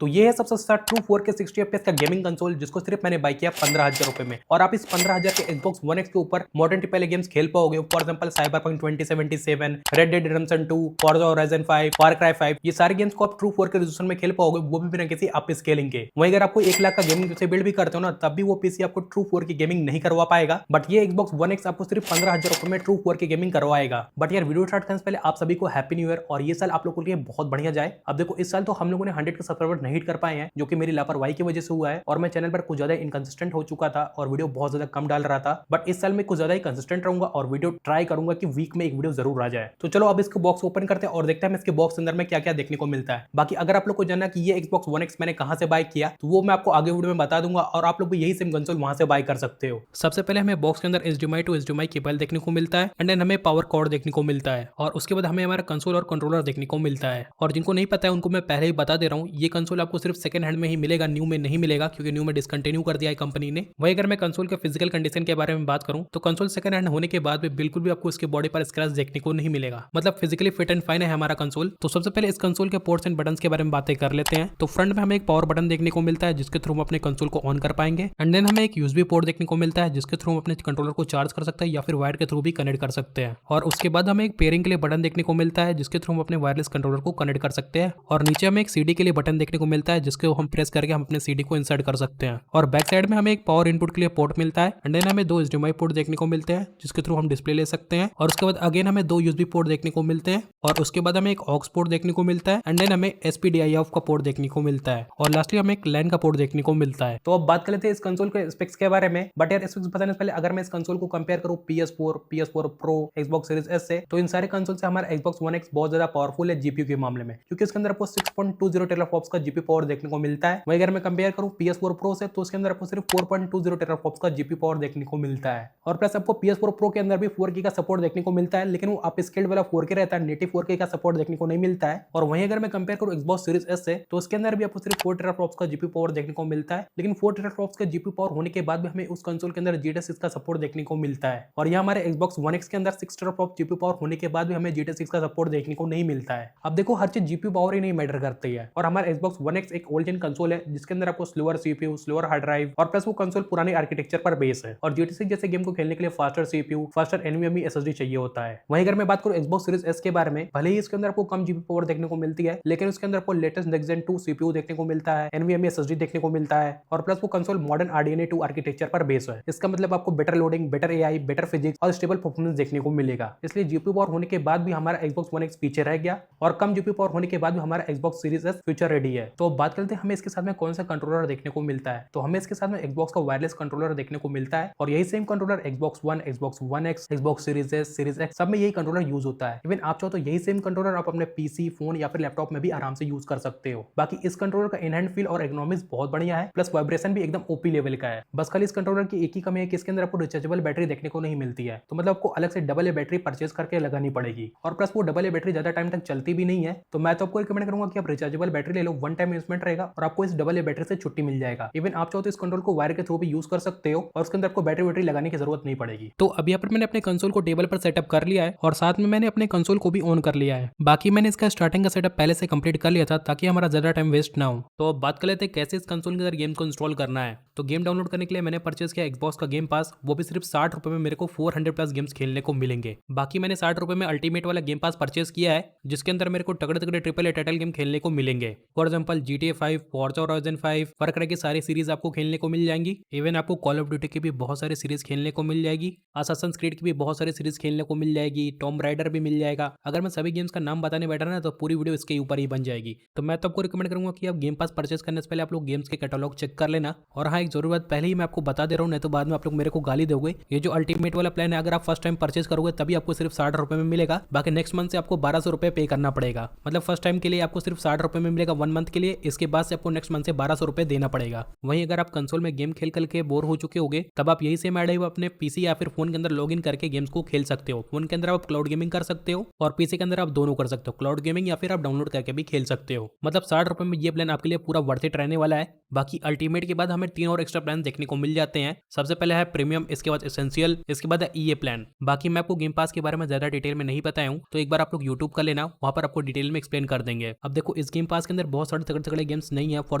तो ये है सबसे सस्ता ट्रू 4K 60 FPS का गेमिंग कंसोल, जिसको सिर्फ मैंने बाय किया 15,000 रुपए में। और आप इस 15,000 के Xbox One X के ऊपर मॉडर्न टीपीएल गेम्स खेल पाओगे। For example Cyberpunk 2077, Red Dead Redemption 2, Forza Horizon 5, Far Cry 5, ये सारे गेम्स को आप ट्रू 4K रेजोल्यूशन में खेल पाओगे, वो भी बिना किसी अप स्केलिंग के। वहीं अगर आपको 1 लाख का गेमिंग पीसी बिल्ड भी करते हो ना, तब भी वो पीसी आपको ट्रू 4K गेमिंग नहीं करवा पाएगा। बट ये Xbox One X आपको सिर्फ 15,000 रुपए में ट्रू 4K गेमिंग करवाएगा। बट यार वीडियो स्टार्ट करने से पहले आप सभी को हैप्पी न्यू ईयर, और ये साल आप लोगों के लिए बहुत बढ़िया जाए। अब देखो, इस साल तो हम लोगों ने 100 के सब्सक्राइबर नहीं हिट कर पाए हैं, जो कि मेरी लापरवाही की वजह से हुआ है, और मैं चैनल पर कुछ ज्यादा इनकंसिस्टेंट हो चुका था और वीडियो बहुत ज्यादा कम डाल रहा था। बट इस साल मैं कुछ ज्यादा ही कंसिस्टेंट रहूंगा और वीडियो ट्राई करूंगा कि वीक में एक वीडियो जरूर आ जाए। तो चलो अब इसको बॉक्स ओपन करते हैं और देखते हैं इसके बॉक्स अंदर में क्या क्या देखने को मिलता है। बाकी अगर आप लोग को जानना कि ये Xbox One X मैंने कहां से बाय किया, तो वो मैं आपको आगे वीडियो में बता दूंगा, और आप लोग भी यही सेम कंसोल वहां से बाय कर सकते हो। सबसे पहले हमें बॉक्स के अंदर HDMI टू HDMI केबल देखने को मिलता है, एंड देन हमें पावर कॉर्ड देखने को मिलता है, और उसके बाद हमें हमारा कंसोल और कंट्रोलर देखने को मिलता है। और जिनको नहीं पता है उनको मैं पहले ही बता दे रहा हूँ, ये कंसोल आपको सिर्फ सेकंड हैंड में ही मिलेगा, न्यू में नहीं मिलेगा, क्योंकि न्यू में डिसकंटिन्यू कर दिया है कंपनी ने। वही अगर मैं कंसोल के फिजिकल कंडीशन के बारे में बात करूं, तो कंसोल सेकंड हैंड होने के बाद भी बिल्कुल भी आपको इसके बॉडी पर स्क्रैच देखने को नहीं मिलेगा, मतलब फिजिकली फिट एंड फाइन है हमारा कंसोल। तो सबसे पहले इस कंसोल के पोर्ट्स एंड बटन्स के बारे में बातें कर लेते हैं। तो फ्रंट में हमें एक पावर बटन देखने को मिलता है, जिसके थ्रू हम अपने कंसोल को ऑन कर पाएंगे, एंड देन हमें एक यूएसबी पोर्ट देखने को मिलता है, जिसके थ्रू हम अपने कंट्रोलर को चार्ज कर सकते हैं या फिर वायर के थ्रू भी कनेक्ट कर सकते हैं। और उसके बाद हमें एक पेयरिंग के लिए बटन देखने को मिलता है, जिसके थ्रू हम अपने वायरलेस कंट्रोलर को कनेक्ट कर सकते हैं। और नीचे हमें एक सीडी के लिए बटन देखने को मिलता है, जिसको हम प्रेस करके हम अपने सीडी को इंसर्ट कर सकते हैं। और बैक साइड में हमें एक पावर इनपुट के लिए पोर्ट मिलता है, एंड देन हमें 2 HDMI पोर्ट देखने को मिलते हैं, जिसके थ्रू हम डिस्प्ले ले सकते हैं। और उसके बाद अगेन हमें 2 USB पोर्ट देखने को मिलते हैं, और उसके बाद हमें एक ऑक्स पोर्ट देखने को मिलता है, एंड देन हमें SPDIF का पोर्ट देखने को मिलता है, और लास्टली हमें एक LAN का पोर्ट देखने को मिलता है। तो अब बात कर लेते हैं इस कंसोल के स्पेक्स के बारे में। बट यार स्पेक्स बताने से पहले अगर मैं इस कंसोल को कंपेयर करूं PS4 Pro, Xbox Series S से, तो इन सारे कंसोल से हमारा Xbox One X बहुत ज्यादा पावरफुल है जीपीयू के मामले में, क्योंकि इसके अंदर आपको 6.20 टेराफ्लॉप्स का जीपीयू पावर देखने को मिलता है। वही अगर मैं कंपेयर करूं PS4 Pro से, तो उसके अंदर आपको सिर्फ 4.20 टेराफ्लॉप्स का जीपीयू पावर देखने को मिलता है। और प्लस आपको PS4 Pro के अंदर भी 4K का सपोर्ट देखने को मिलता है, लेकिन वो अपस्केल्ड वाला 4K रहता है, नेटिव 4K का सपोर्ट देखने को नहीं मिलता है। और वहीं अगर मैं कंपेयर करूं Xbox Series S से, तो उसके अंदर भी आपको सिर्फ 4 टेराफ्लॉप्स का जीपीयू पावर देखने को मिलता है, लेकिन 4 टेराफ्लॉप्स का जीपीयू पावर होने के बाद भी हमें उस कंसोल के अंदर GTX 6 का सपोर्ट देखने को मिलता है। और यहाँ हमारे Xbox One X के अंदर 6 टेराफ्लॉप जीपीयू पावर होने के बाद भी हमें GTX 6 का सपोर्ट देखने को नहीं मिलता है। अब देखो, हर चीज जीपीयू पावर ही नहीं मैटर करती है, और हमारा Xbox One X एक ओल्ड जेन कंसोल है, जिसके अंदर आपको slower CPU, slower hard drive, और प्लस वो कंसोल पुराने आर्किटेक्चर पर बेस है, और GTX 6 जैसे गेम को खेलने के लिए faster CPU, faster NVMe SSD चाहिए होता है। वहीं अगर मैं बात करूं Xbox Series S के बारे में, भले ही इसके अंदर आपको कम जीपीयू पावर देखने को मिलती है, लेकिन उसके अंदर आपको लेटेस्ट नेक्स्ट जेन 2 CPU देखने को मिलता है, NVMe SSD देखने को मिलता है, और प्लस वो कंसोल मॉडर्न RDNA 2 आर्किटेक्चर पर बेस है। इसका मतलब आपको better loading, better AI, better physics और स्टेबल परफॉर्मेंस देखने को मिलेगा। इसलिए जीपीयू पावर होने के बाद भी हमारा Xbox One X पीछे रह गया, और कम जीपीयू पावर होने के बाद भी हमारा Xbox Series S future ready है। तो अब बात करते हैं हमें इसके साथ में कौन सा कंट्रोलर देखने को मिलता है। तो हमें इसके साथ में Xbox का वायरलेस कंट्रोलर देखने को मिलता है, और यही same controller Xbox One, Xbox One X, Xbox Series S, Series X सब में यही कंट्रोलर यूज होता है। इवन आप चाहो तो यही सेम कंट्रोलर आप अपने पीसी, फोन या फिर लैपटॉप में भी आराम से यूज कर सकते हो। बाकी इस कंट्रोलर का इन हैंड फील और एर्गोनॉमिक्स बहुत बढ़िया है, प्लस वाइब्रेशन भी एकदम ओपी लेवल का है। बस खाली इस कंट्रोलर की एक ही कमी है कि इसके अंदर आपको रिचार्जेबल बैटरी देखने को नहीं मिलती है, तो मतलब आपको अलग से डबल ए बैटरी परचेज करके लगानी पड़ेगी, और प्लस वो डबल ए बैटरी ज्यादा टाइम तक चलती भी नहीं है। तो मैं तो आपको रिकमेंड करूंगा कि आप रिचार्जेबल बैटरी ले लो, वन टाइम इन्वेस्टमेंट रहेगा और आपको इस डबल ए बैटरी से छुट्टी मिल जाएगा। इवन आप चाहो तो इस कंट्रोल को वायर के थ्रू भी यूज कर सकते हो, और उसके अंदर आपको बैटरी लगाने की जरूरत नहीं पड़ेगी। तो अभी यहाँ पर मैंने अपने कंसोल को टेबल पर सेटअप कर लिया है, और साथ में मैंने अपने कंसोल को भी ऑन कर लिया है। बाकी मैंने इसका स्टार्टिंग का सेटअप पहले से कंप्लीट कर लिया था, ताकि हमारा ज्यादा टाइम वेस्ट ना हो। तो अब बात कर लेते हैं कैसे इस कंसोल के अंदर गेम को इंस्टॉल करना है। तो गेम डाउनलोड करने के लिए मैंने परचेज किया Xbox का गेम पास, वो भी सिर्फ 60 रुपए में मेरे को 400 प्लस गेम्स खेलने को मिलेंगे। बाकी मैंने 60 रुपए में अल्टीमेट वाला गेम पास परचेज किया है, जिसके अंदर मेरे को तगड़े तगड़े ट्रिपल ए टाइटल गेम खेलने को मिलेंगे। For example GTA 5, Forza Horizon 5, Far Cry की सारी सीरीज आपको खेलने को मिल जाएंगी। इवन आपको कॉल ऑफ ड्यूटी की भी बहुत सारी सीरीज खेलने को मिल जाएगी, असासिन्स क्रीड की भी बहुत सारी सीरीज खेलने को मिल जाएगी, टॉम राइडर भी मिल जाएगा। अगर मैं सभी गेम्स का नाम बताने बैठा ना, तो पूरी वीडियो इसके ऊपर ही बन जाएगी। तो मैं तो आपको रिकमेंड करूंगा कि आप गेम पास परचेज करने से पहले आप लोग गेम्स के कैटलॉग चेक कर लेना। और हाँ, एक जरूरी बात पहले ही मैं आपको बता दे रहा हूँ, नहीं तो बाद में आप लोग मेरे को गाली दोगे। ये जो अल्टीमेट वाला प्लान है, अगर आप फर्स्ट टाइम परचेज करोगे तभी आपको सिर्फ 60 रुपए में मिलेगा। बाकी नेक्स्ट मंथ से आपको 1200 रुपए पे करना पड़ेगा। मतलब फर्स्ट टाइम के लिए आपको सिर्फ 60 रुपए में मिलेगा 1 मंथ के लिए, इसके बाद से आपको नेक्स्ट मंथ से 1200 रुपए देना पड़ेगा। वहीं अगर आप कंसोल में गेम खेल के बोर हो चुके होगे, तब आप यही सेम ऐड अपने पीसी या फिर फोन के अंदर लॉग इन करके गेम्स को खेल सकते हो। फोन के अंदर आप क्लाउड गेमिंग कर सकते हो, और पीसी के अंदर आप दोनों कर सकते हो, क्लाउड गेमिंग या फिर आप डाउनलोड करके भी खेल सकते हो। मतलब 60 रुपए में ये प्लान आपके लिए पूरा वर्थ इट रहने वाला है। बाकी अल्टीमेट के बाद हमें 3 और एक्स्ट्रा प्लान देखने को मिल जाते हैं। सबसे पहले है प्रीमियम, इसके बाद एसेंशियल, इसके बाद है EA प्लान। बाकी मैं आपको गेम पास के बारे में ज्यादा डिटेल में नहीं बताया हूँ, तो एक बार आप लोग यूट्यूब कर लेना, वहां पर आपको डिटेल में एक्सप्लेन कर देंगे। अब देखो, इस गेम पास के अंदर बहुत सारे तगड़े तगड़े गेम्स नहीं है, फॉर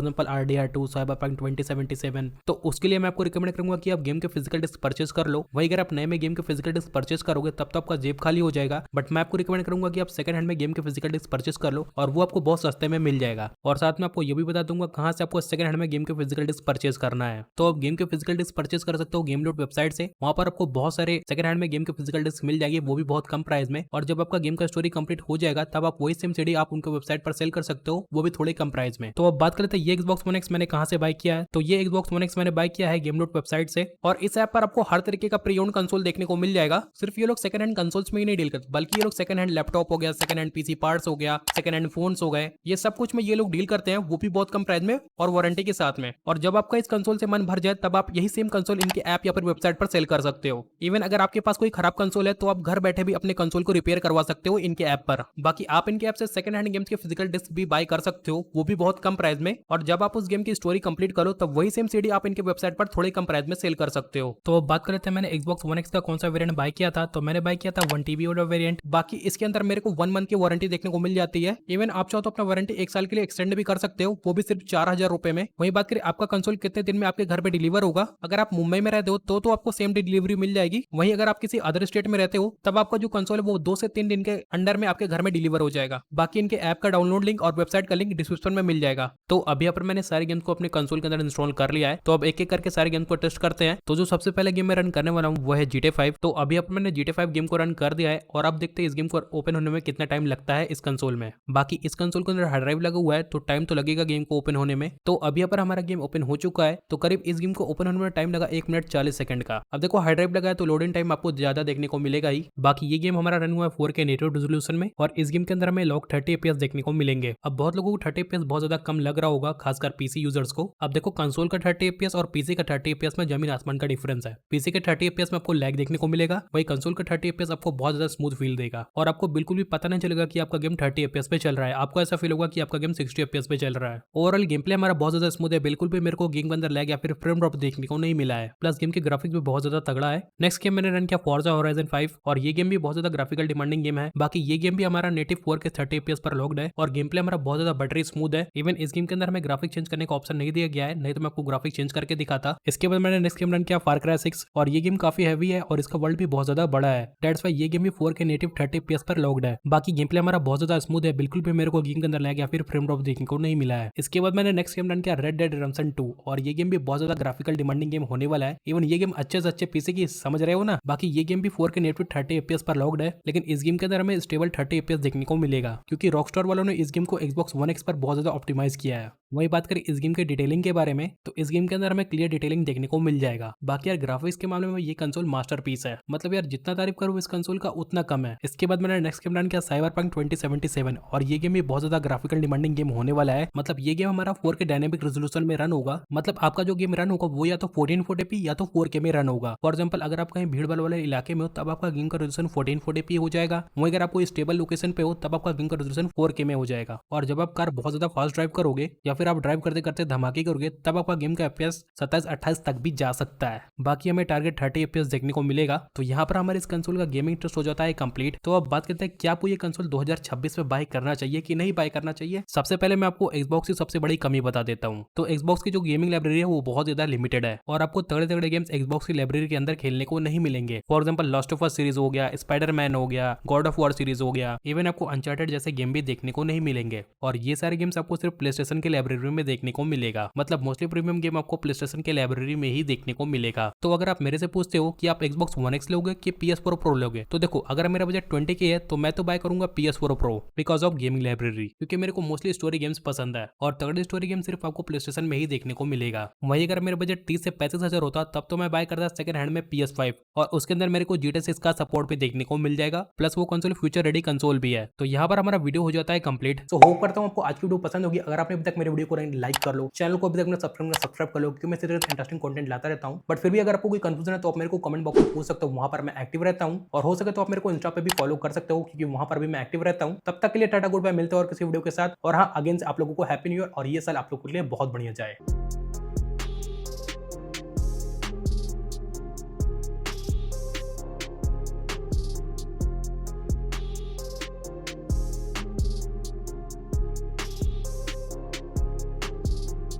एग्जाम्पल RDR2, साइबरपंक 2077, तो उसके लिए मैं आपको रिकमेंड करूंगा कि आप गेम के फिजिकल डिस्क परचेस कर लो। वही अगर आप नए में गेम के फिजिकल डिस्क परचेस करोगे तब तो आपका जेब खाली हो जाएगा, बट मैं आपको रिकमेंड करूंगा कि आप सेकंड हैंड में गेम के फिजिकल डिस्क परचेस कर लो और वो आपको बहुत सस्ते में मिल जाएगा। और साथ में आपको ये भी बता दूंगा कहां से आपको सेकंड हैंड में गेम के फिजिकल डिस्क परचेस करना है। तो आप गेम के फिजिकल डिस्क परचेस कर सकते हो गेमलोड वेबसाइट से, वहां पर आपको बहुत सारे सेकंड हैंड में गेम के फिजिकल डिस्क मिल जाएंगे, वो भी बहुत कम प्राइस में। और जब आपका गेम का स्टोरी कंप्लीट हो जाएगा तब आप वही सेम सीडी आप उनके वेबसाइट पर सेल कर सकते हो, वो भी थोड़े कम प्राइस में। तो अब बात करते हैं ये Xbox One X मैंने कहां से बाय किया है। तो ये Xbox One X मैंने बाय किया है गेमलोड वेबसाइट से, और इस ऐप पर आपको हर तरीके का प्री ओन्ड कंसोल देखने को मिल जाएगा। सिर्फ ये लोग सेकंड हैंड कंसोल्स में ही नहीं डील करते, बल्कि ये लोग सेकंड हैंड लैपटॉप हो गया, सेकंड हैंड पीसी पार्ट्स हो गया, सेकंड हैंड फोन्स हो गए, ये सब कुछ में ये लोग डील करते हैं, वो भी बहुत कम प्राइस में और वारंटी के साथ में। और जब आपका इस कंसोल से मन भर जाए तब आप यही सेम कंसोल इनके ऐप या फिर वेबसाइट पर सेल कर सकते हो। इवन अगर आपके पास कोई खराब कंसोल है तो आप घर बैठे भी अपने कंसोल को रिपेयर करवा सकते हो इनके ऐप पर। बाकी आप इनके ऐप से सेकंड हैंड गेम्स के फिजिकल डिस्क भी बाय कर सकते हो, वो भी बहुत कम प्राइस में। और जब आप उस गेम की स्टोरी कंप्लीट करो तब वही सेम सीडी आप इनके वेबसाइट पर थोड़े कम प्राइस में सेल कर सकते हो। तो अब बात कर लेते हैं मैंने Xbox One X का कौन सा वेरिएंट बाय किया था। तो मैंने बाय किया था 1 TB वाला वेरिएंट। बाकी इसके अंदर मेरे को 1 मंथ की वारंटी देखने को मिल जाती है। इवन आप चाहो तो अपना वारंटी 1 साल के लिए एक्सटेंड भी कर सकते हो, वो भी सिर्फ 4000 रुपए में। वही बात करें आपका कंसोल कितने दिन में आपके घर पे डिलीवर होगा। अगर आप मुंबई में रहते हो तो आपको सेम डे डिलीवरी मिल जाएगी। वहीं अगर आप किसी अदर स्टेट में रहते हो तब आपका जो कंसोल है वो 2 से 3 दिन के अंडर में आपके घर में डिलीवर हो जाएगा। बाकी इनके ऐप का डाउनलोड लिंक और वेबसाइट का लिंक डिस्क्रिप्शन में मिल जाएगा। तो अभी पर मैंने सारे गेम्स को अपने कंसोल के अंदर इंस्टॉल कर लिया है। तो अब एक एक करके सारे गेम को टेस्ट करते हैं। तो जो सबसे पहले गेम मैं रन करने वाला हूँ वो है GTA 5। तो अभी मैंने GTA 5 गेम को रन कर दिया है और अब देखते हैं इस गेम को ओपन होने में कितना टाइम लगता है इस कंसोल में। बाकी इस कंसोल के अंदर हार्ड ड्राइव लगा हुआ है तो टाइम तो लगेगा गेम को ओपन होने में। तो अभी पर हमारा गेम ओपन हो चुका है। तो करीब इस गेम को ओपन होने में टाइम लगा 1 मिनट 40 सेकंड का। अब देखो हार्ड ड्राइव लगा है तो लोडिंग टाइम आपको ज्यादा देखने को मिलेगा ही। बाकी ये गेम हमारा रन हुआ है 4K नेटिव रेजोल्यूशन में और इस गेम के अंदर हमें लॉक 30 FPS देखने को मिलेंगे। अब बहुत लोगों को 30 FPS बहुत ज्यादा कम लग रहा होगा, खासकर पीसी यूजर्स को। अब देखो कंसोल का 30 FPS और पीसी का 30 FPS में जमीन आसमान का डिफरेंस है। पीसी के 30 FPS में आपको लैग देखने को मिलेगा, वही कंसोल का 30 FPS आपको बहुत ज्यादा स्मूथ फील देगा और आपको बिल्कुल भी पता नहीं चलेगा कि आपका गेम 30 FPS पे चल रहा है। आपको ऐसा फील होगा कि आपका गेम 60 FPS पे चल रहा है। ओवरऑल गेम प्ले हमारा बहुत ज्यादा स्मूथ है, बिल्कुल भी मेरे को गेम के अंदर लैग या फिर फ्रेम ड्रॉप देखने को नहीं मिला है। प्लस गेम के ग्राफिक्स भी बहुत ज्यादा तगड़ा है। नेक्स्ट गेम मैंने रन किया Forza Horizon 5 और ये गेम भी बहुत ज्यादा ग्राफिकल डिमांडिंग गेम है। बाकी ये गेम भी हमारा नेटिव 4K 30 FPS पर लॉक्ड है और गेम प्ले हमारा बहुत ज्यादा बटरी स्मूथ है। इवन इस गेम के अंदर हमें ग्राफिक चेंज करने का ऑप्शन नहीं दिया गया है, नहीं तो मैं आपको ग्राफिक चेंज करके दिखाता। इसके बाद मैंने नेक्स्ट गेम रन किया Far Cry 6 और ये गेम काफी हैवी है और इसका वर्ल्ड भी बहुत ज्यादा बड़ा है। दैट्स व्हाई ये गेम भी 4K नेटिव 30 FPS पर लॉक्ड है। बाकी गेम प्ले हमारा बहुत ज्यादा स्मूथ है, बिल्कुल भी मेरे को गेम के अंदर लैग या फिर फ्रेम ड्रॉप देखने को नहीं मिला है। इसके बाद मैंने नेक्स्ट गेम रन किया Red Dead Redemption 2 और ये गेम भी बहुत ज्यादा ग्राफिकल डिमांडिंग गेम होने वाला है। इवन ये गेम अच्छे से अच्छे पीसी की समझ रहे हो ना। बाकी ये गेम भी 4K नेटिव 30 FPS पर लॉक्ड है, लेकिन इस गेम के अंदर हमें स्टेबल 30 FPS देखने को मिलेगा क्योंकि रॉकस्टार वालों ने इस गेम को Xbox One X पर बहुत ज्यादा ऑप्टिमाइज किया है। वही बात करें इस गेम के डिटेलिंग के बारे में तो इस गेम के अंदर हमें क्लियर डिटेलिंग देखने को मिल जाएगा। बाकी यार ग्राफिक्स के मामले में ये कंसोल मास्टरपीस है, मतलब यार जितना तारीफ करूँ इस कंसोल का उतना कम है। इसके बाद मैंने नेक्स्ट गेम रन किया Cyberpunk 2077 और ये गेम भी बहुत ज्यादा ग्राफिकल डिमांडिंग गेम होने वाला है। मतलब ये गेम हमारा 4K डायनेमिक रेजोल्यूशन में रन होगा। मतलब आपका जो गेम रन होगा वो या तो 1440p या तो 4K में रन होगा। फॉर एग्जाम्पल अगर आप कहीं भीड़ भाड़ वाले इलाके में हो तब आपका गेम का रेजोल्यूशन 1440p हो जाएगा। वहीं अगर आप कोई स्टेबल लोकेशन पे हो तब आपका गेम का रेजोल्यूशन 4K में हो जाएगा। और जब आप कार बहुत ज्यादा फास्ट ड्राइव करोगे या फिर आप ड्राइव करते करते धमाके करोगे तब आपका गेम का FPS 27-28 तक भी जा सकता है। बाकी हमें टारगेट 30 FPS देखने को मिलेगा। तो यहाँ पर हमारे इस कंसोल का गेमिंग टेस्ट हो जाता है कंप्लीट। तो अब बात करते हैं क्या आपको ये कंसोल 2026 में बाय करना चाहिए कि नहीं बाय करना चाहिए। सबसे पहले मैं आपको Xbox की सबसे बड़ी कमी बता देता हूँ। तो Xbox की जो गेमिंग लाइब्रेरी है वो बहुत ज्यादा लिमिटेड है और आपको तगड़े तगड़े गेम्स Xbox की लाइब्रेरी के अंदर खेलने को नहीं मिलेंगे। For example last of us series हो गया, स्पाइडरमैन हो गया, गॉड ऑफ वॉर सीरीज हो गया, इवन आपको अनचार्टेड जैसे गेम भी देखने को नहीं मिलेंगे। और ये सारे गेम्स आपको सिर्फ प्ले स्टेशन के लाइब्रेरी में देखने को मिलेगा। मतलब मोस्टली प्रीमियम गेम आपको प्ले स्टेशन के लाइब्रेरी में ही देखने को मिलेगा। तो अगर आप मेरे से पूछते हो कि आप Xbox One X लोगे कि PS4 Pro लोगे, तो देखो अगर मेरा बजट 20K है तो मैं तो बाय करूंगा PS4 Pro because of gaming library, क्योंकि मेरे को मोस्टली स्टोरी गेम्स पसंद है और तगड़े स्टोरी गेम सिर्फ आपको प्ले स्टेशन में ही देखने को मिलेगा। वही अगर मेरा बजट 30 से 35 हजार होता तब तो मैं बाय करता सेकंड हैंड में PS5 और उसके अंदर मेरे को GTA 6 का सपोर्ट भी देखने को मिल जाएगा। प्लस वो कंसोल फ्यूचर रेडी कंसोल भी है। तो यहाँ पर हमारा वीडियो हो जाता है कंप्लीट। तो होप करता हूँ आपको आज की वीडियो पसंद होगी। अगर आपने अभी तक मेरे वीडियो को लाइक कर लो, चैनल को अभी तक सब्सक्राइब कर लो क्योंकि मैं सिर्फ इंटरेस्टिंग कंटेंट लाता रहता हूँ। बट फिर भी अगर आपको कोई कंफ्यूजन है तो आप मेरे को कमेंट बॉक्स में पूछ सकते हो, वहां पर मैं एक्टिव रहता हूँ। और हो सके तो आप मेरे को इंस्टा पे भी फॉलो कर सकते हो क्योंकि वहां पर भी मैं एक्टिव रहता हूँ। तब तक के लिए टाटा गुड बाय, मिलते हैं और किसी वीडियो के साथ। और हाँ, अगेन आप लोगों को हैप्पी न्यू ईयर और ये साल आप लोगों के लिए बहुत बढ़िया जाए।